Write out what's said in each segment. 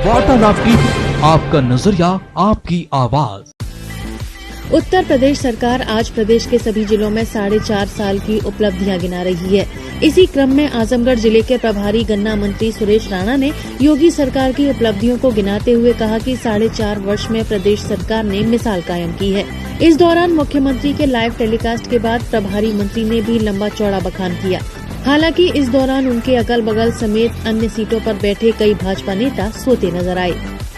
वार्तालाप की आपका नजरिया, आपकी आवाज। उत्तर प्रदेश सरकार आज प्रदेश के सभी जिलों में 4.5 साल की उपलब्धियां गिना रही है। इसी क्रम में आजमगढ़ जिले के प्रभारी गन्ना मंत्री सुरेश राणा ने योगी सरकार की उपलब्धियों को गिनाते हुए कहा कि 4.5 वर्ष में प्रदेश सरकार ने मिसाल कायम की है। इस दौरान मुख्यमंत्री के लाइव टेलीकास्ट के बाद प्रभारी मंत्री ने भी लंबा चौड़ा बखान किया। हालांकि इस दौरान उनके अगल बगल समेत अन्य सीटों पर बैठे कई भाजपा नेता सोते नजर आए।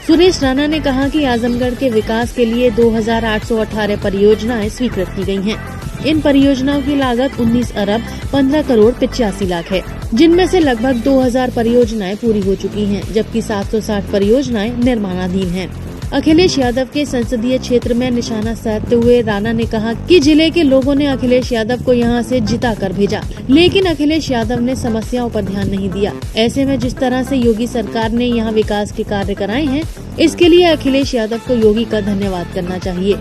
सुरेश राणा ने कहा कि आजमगढ़ के विकास के लिए 2818 परियोजनाएं स्वीकृत की गई हैं। इन परियोजनाओं की लागत 19 अरब 15 करोड़ 85 लाख है, जिनमें से लगभग 2000 परियोजनाएं पूरी हो चुकी हैं, जबकि 760 परियोजनाएं निर्माणाधीन हैं। अखिलेश यादव के संसदीय क्षेत्र में निशाना साधते हुए राणा ने कहा कि जिले के लोगों ने अखिलेश यादव को यहां से जिता कर भेजा, लेकिन अखिलेश यादव ने समस्याओं पर ध्यान नहीं दिया। ऐसे में जिस तरह से योगी सरकार ने यहां विकास के कार्य कराए हैं, इसके लिए अखिलेश यादव को योगी का धन्यवाद करना चाहिए।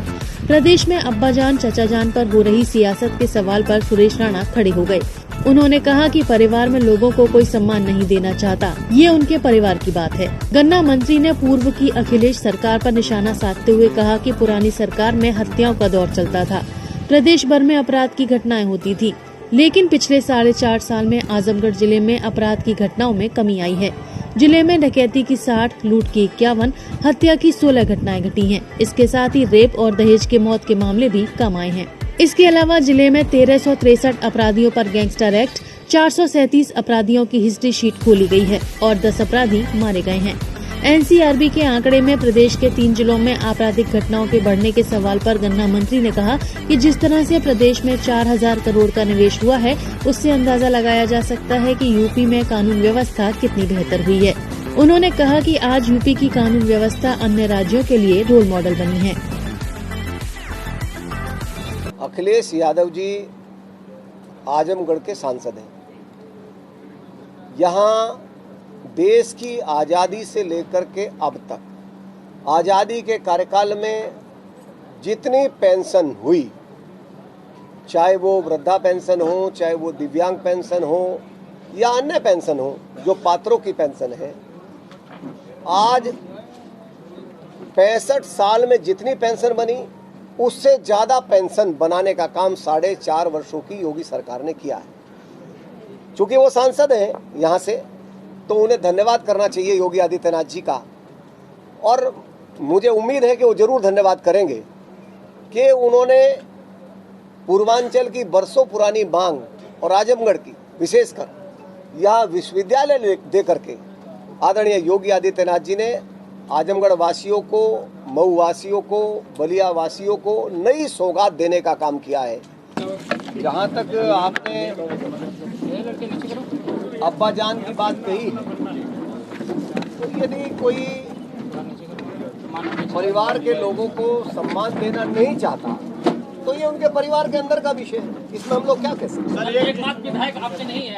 प्रदेश में अब्बाजान चचाजान पर हो रही सियासत के सवाल पर सुरेश राणा खड़े हो गए। उन्होंने कहा कि परिवार में लोगों को कोई सम्मान नहीं देना चाहता, ये उनके परिवार की बात है। गन्ना मंत्री ने पूर्व की अखिलेश सरकार पर निशाना साधते हुए कहा कि पुरानी सरकार में हत्याओं का दौर चलता था, प्रदेश भर में अपराध की घटनाएं होती थी, लेकिन पिछले 4.5 साल में आजमगढ़ जिले में अपराध की घटनाओं में कमी आई है। जिले में डकैती की 60, लूट की 51, हत्या की 16 घटनाएं घटी हैं। इसके साथ ही रेप और दहेज के मौत के मामले भी कम आए हैं। इसके अलावा जिले में 1363 अपराधियों पर गैंगस्टर एक्ट, 437 अपराधियों की हिस्ट्री शीट खोली गई है और 10 अपराधी मारे गए हैं। एनसीआरबी के आंकड़े में प्रदेश के 3 जिलों में आपराधिक घटनाओं के बढ़ने के सवाल पर गन्ना मंत्री ने कहा कि जिस तरह से प्रदेश में 4000 करोड़ का निवेश हुआ है, उससे अंदाजा लगाया जा सकता है कि यूपी में कानून व्यवस्था कितनी बेहतर हुई है। उन्होंने कहा कि आज यूपी की कानून व्यवस्था अन्य राज्यों के लिए रोल मॉडल बनी है। अखिलेश यादव जी आजमगढ़ के सांसद हैं। यहाँ देश की आज़ादी से लेकर के अब तक आज़ादी के कार्यकाल में जितनी पेंशन हुई, चाहे वो वृद्धा पेंशन हो, चाहे वो दिव्यांग पेंशन हो या अन्य पेंशन हो, जो पात्रों की पेंशन है, आज 65 साल में जितनी पेंशन बनी उससे ज़्यादा पेंशन बनाने का काम 4.5 वर्षों की योगी सरकार ने किया है। चूँकि वो सांसद हैं यहाँ से, तो उन्हें धन्यवाद करना चाहिए योगी आदित्यनाथ जी का, और मुझे उम्मीद है कि वो जरूर धन्यवाद करेंगे कि उन्होंने पूर्वांचल की बरसों पुरानी मांग और आजमगढ़ की विशेषकर यहाँ विश्वविद्यालय दे करके आदरणीय योगी आदित्यनाथ जी ने आजमगढ़ वासियों को, मऊ वासियों को, बलिया वासियों को नई सौगात देने का काम किया है। जहाँ तक आपने अब्बाजान की बात कही है, तो यदि कोई परिवार के लोगों को सम्मान देना नहीं चाहता तो ये उनके परिवार के अंदर का विषय है, इसमें हम लोग क्या कह सकते हैं। एक बात विधायक आपसे नहीं है।